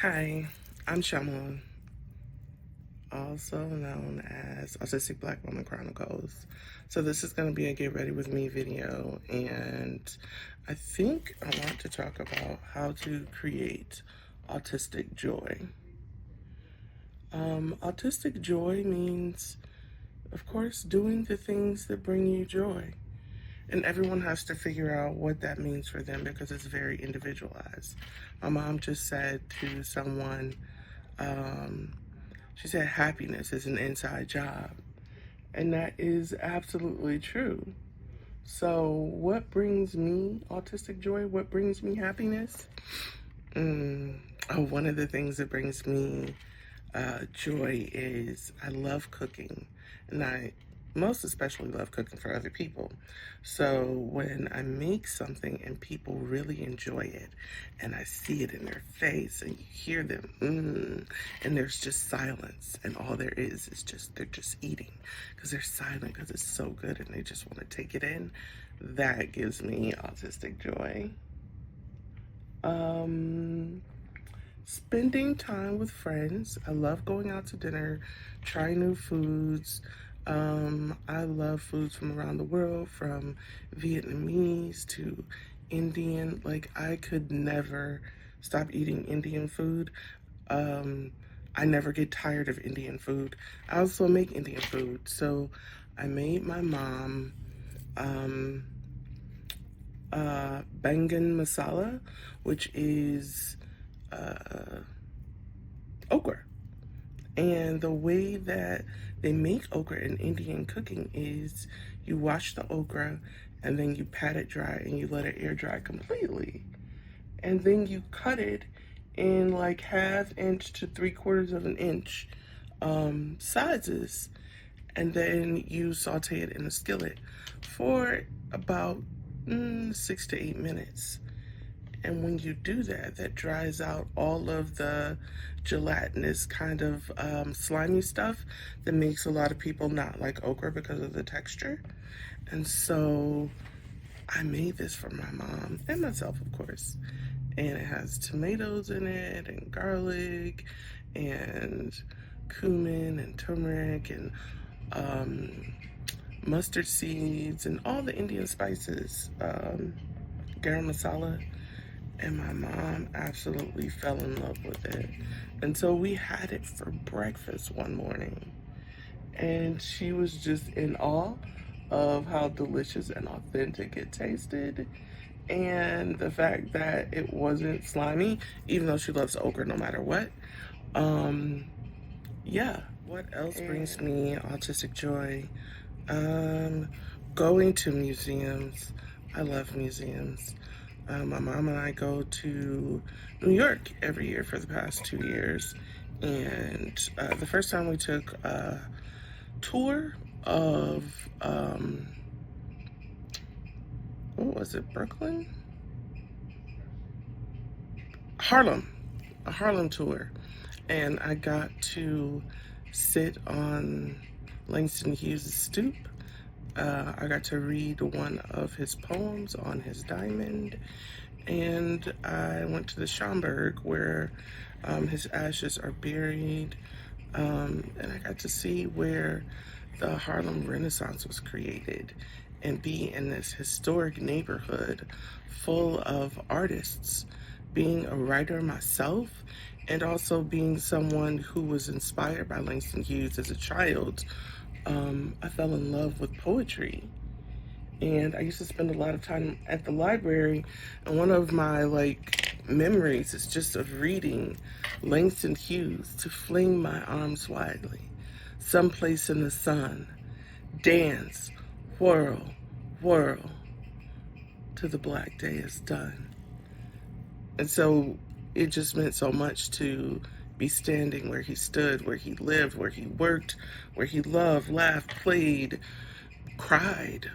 Hi, I'm Shaman, also known as Autistic Black Woman Chronicles. So this is going to be a get ready with me video, and I think I want to talk about how to create autistic joy. Autistic joy means, of course, doing the things that bring you joy. And everyone has to figure out what that means for them because it's very individualized. My mom just said to someone, um, she said happiness is an inside job. And that is absolutely true. So, what brings me autistic joy? What brings me happiness? One of the things that brings me joy is I love cooking. And I most especially love cooking for other people. So when I make something and people really enjoy it and I see it in their face and you hear them, and there's just silence and all there is just, they're just eating because they're silent because it's so good and they just want to take it in, that gives me autistic joy. Spending time with friends. I love going out to dinner, trying new foods. I love foods from around the world, from Vietnamese to Indian. Like, I could never stop eating Indian food. I never get tired of Indian food. I also make Indian food. So I made my mom bangan masala, which is okra. And the way that they make okra in Indian cooking is you wash the okra and then you pat it dry and you let it air dry completely. And then you cut it in like 1/2 inch to 3/4 of an inch sizes. And then you saute it in a skillet for about 6 to 8 minutes. And when you do that, that dries out all of the gelatinous kind of slimy stuff that makes a lot of people not like okra because of the texture. And so I made this for my mom and myself, of course. And it has tomatoes in it and garlic and cumin and turmeric and mustard seeds and all the Indian spices, garam masala. And my mom absolutely fell in love with it. And so we had it for breakfast one morning. And she was just in awe of how delicious and authentic it tasted. And the fact that it wasn't slimy, even though she loves okra no matter what. Yeah. What else brings me autistic joy? Going to museums. I love museums. My mom and I go to New York every year for the past 2 years. And the first time we took a tour of, what was it, Brooklyn? Harlem, a Harlem tour. And I got to sit on Langston Hughes' stoop. I got to read one of his poems on his diamond, and I went to the Schomburg where his ashes are buried, and I got to see where the Harlem Renaissance was created and be in this historic neighborhood full of artists. Being a writer myself, and also being someone who was inspired by Langston Hughes as a child, I fell in love with poetry. And I used to spend a lot of time at the library, and one of my memories is just of reading Langston Hughes to fling my arms widely, someplace in the sun, dance, whirl, whirl, till the black day is done. And so it just meant so much to be standing where he stood, where he lived, where he worked, where he loved, laughed, played, cried,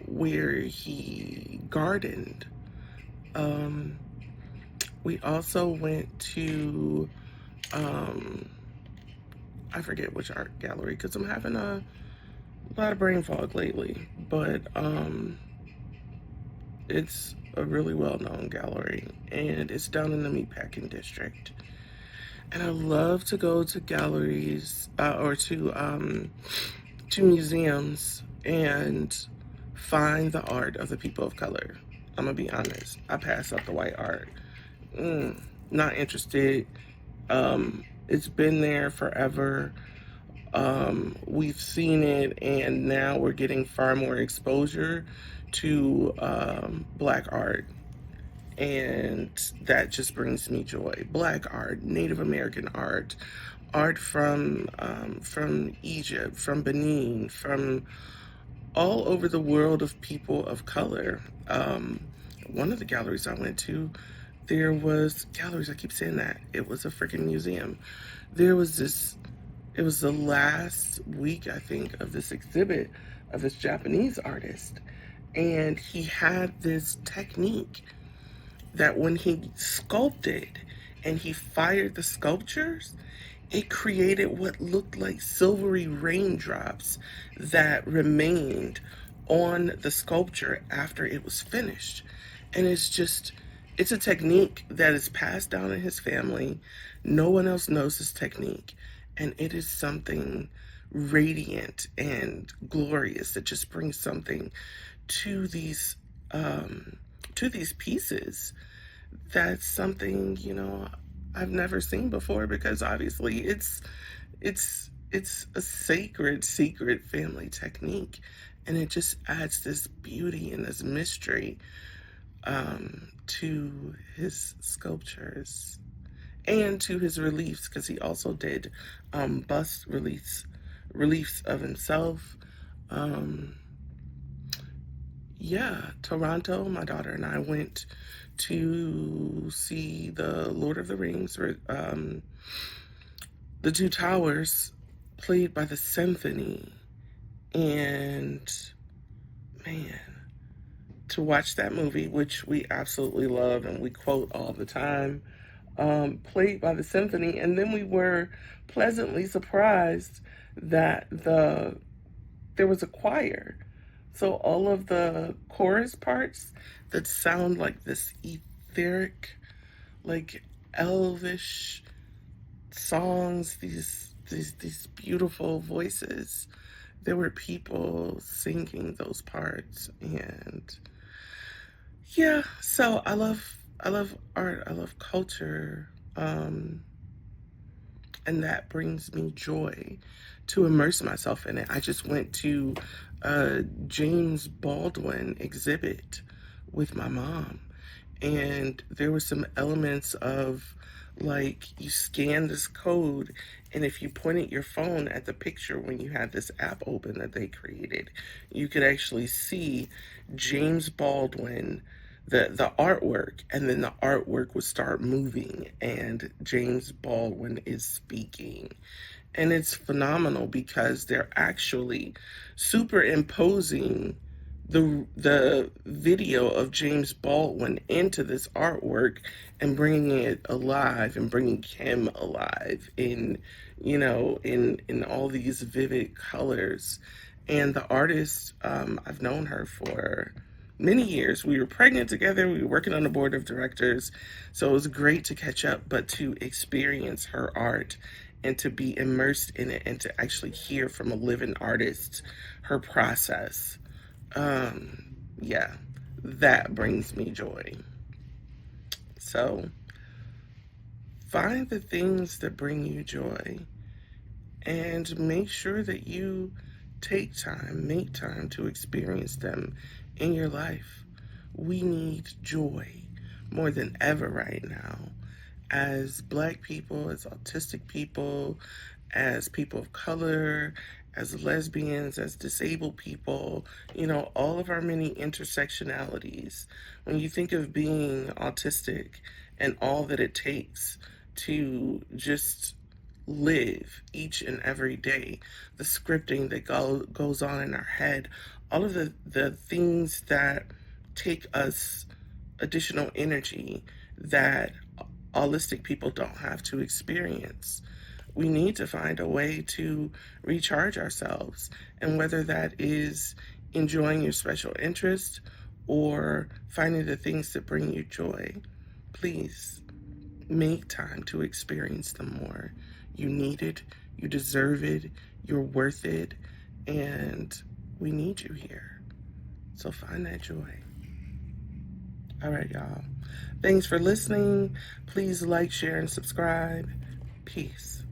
where he gardened. We also went to, I forget which art gallery because I'm having a lot of brain fog lately, but it's a really well-known gallery, and it's down in the Meatpacking District. And I love to go to galleries or to museums and find the art of the people of color. I'm gonna be honest. I pass up the white art. Not interested. It's been there forever. We've seen it, and now we're getting far more exposure to Black art, and that just brings me joy. Black art, Native American art, art from Egypt, from Benin, from all over the world of people of color. One of the galleries I went to, there was galleries. I keep saying that it was a freaking museum. There was this. It was the last week, I think, of this exhibit of this Japanese artist, and he had this technique that when he sculpted and he fired the sculptures, it created what looked like silvery raindrops that remained on the sculpture after it was finished. And it's a technique that is passed down in his family. No one else knows this technique. And it is something radiant and glorious that just brings something to these pieces. That's something, I've never seen before, because obviously it's a sacred secret family technique, and it just adds this beauty and this mystery to his sculptures and to his reliefs, because he also did bust reliefs of himself. Yeah, Toronto, my daughter and I went to see the Lord of the Rings, the Two Towers, played by the symphony. And man, to watch that movie, which we absolutely love and we quote all the time, played by the symphony. And then we were pleasantly surprised that there was a choir. So all of the chorus parts that sound like this etheric, like elvish songs, these beautiful voices. There were people singing those parts, and yeah. So I love art. I love culture. And that brings me joy to immerse myself in it. I just went to a James Baldwin exhibit with my mom, and there were some elements of, like, you scan this code, and if you pointed your phone at the picture when you had this app open that they created, you could actually see James Baldwin, the artwork, and then the artwork would start moving and James Baldwin is speaking. And it's phenomenal because they're actually superimposing the video of James Baldwin into this artwork and bringing it alive and bringing him alive in, in all these vivid colors. And the artist, I've known her for many years. We were pregnant together. We were working on the board of directors. So it was great to catch up, but to experience her art and to be immersed in it and to actually hear from a living artist her process. Yeah, that brings me joy. So find the things that bring you joy and make sure that you make time to experience them in your life. We need joy more than ever right now. As Black people, as autistic people, as people of color, as lesbians, as disabled people, all of our many intersectionalities. When you think of being autistic and all that it takes to just live each and every day, the scripting that goes on in our head, all of the things that take us additional energy that holistic people don't have to experience. We need to find a way to recharge ourselves, and whether that is enjoying your special interest or finding the things that bring you joy, please Make time to experience them more. You need it, you deserve it, you're worth it, and we need you here. So find that joy. All right, y'all. Thanks for listening. Please like, share, and subscribe. Peace.